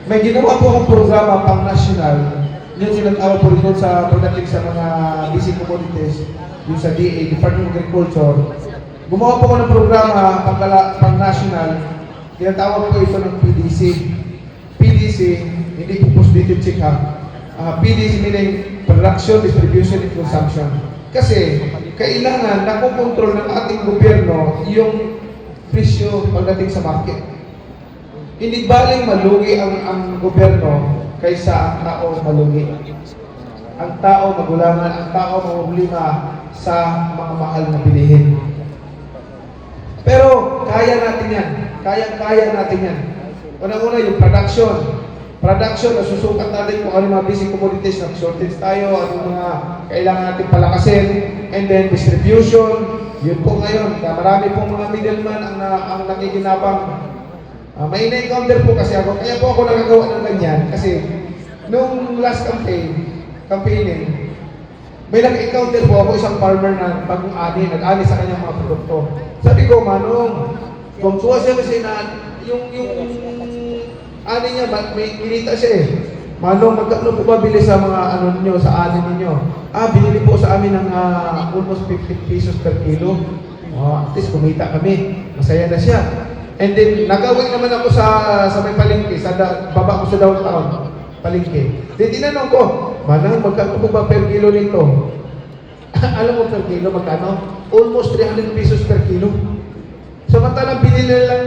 May ginawa po akong programa pang-national. Yun sinatawag po rin sa pagdating sa mga basic commodities, yung sa DA, Department of Agriculture. Gumawa po ako ng programa pang-national. Tinatawag po ito ng PDC. PDC, hindi po post-dated check ha. PDC meaning Production, Distribution, and Consumption. Kasi, kailangan nakokontrol ng ating gobyerno yung presyo pagdating sa market. Hindi baling malugi ang gobyerno kaysa ang tao malugi. Ang tao magulangan, ang tao problema sa mga mahal na bilihin. Pero kaya natin yan. Kaya natin yan. Una-una yung production. Production, nasusukat natin kung ano mga basic commodities, nag-shortage tayo, ano mga kailangan natin palakasin. And then distribution, yun po ngayon. Marami pong mga middleman ang nakikinabang. May na-encounter po kasi ako, kaya po ako nagagawa ng ganyan. Kasi nung last campaigning, may nag-encounter po ako isang farmer na bagong-ani, nag-ani sa kanyang mga produkto. Sabi ko, Manong, kung suwa siya kasi na yung ani niya, may kinita siya eh. Manong, magkano po ba bili sa mga ano niyo, sa ani ninyo? Binili po sa amin ng almost 50 pesos per kilo. At least kumita kami. Masaya na siya. And then, nagawin naman ako sa may palengke, baba ko sa downtown, palengke. Then, tinanong ko, Manang, magkano po ba per kilo nito? Alam mo per kilo, magkano? Almost 300 pesos per kilo. Samantalang binili lang,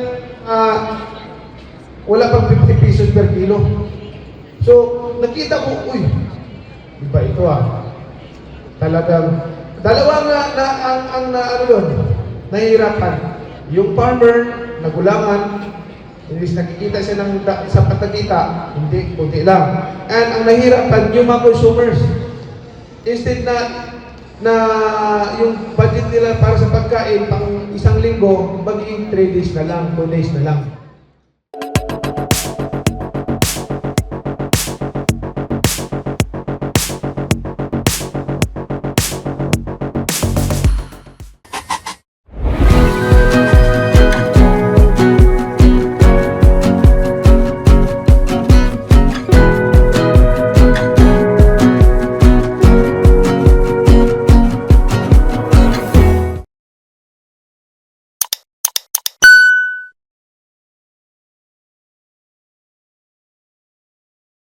wala pang 50 pesos per kilo. So, nakita ko, uy, iba ito Talagang, dalawa ang ano yun, nahihirapan. Yung farmer, nagulangan, imbis nakikita siya ng sapat na kita, hindi, kunti lang. And ang nahihirapan, yung mga consumers. Instead na yung budget nila para sa pagkain, pang isang linggo, magiging 3 days na lang, 2 days na lang.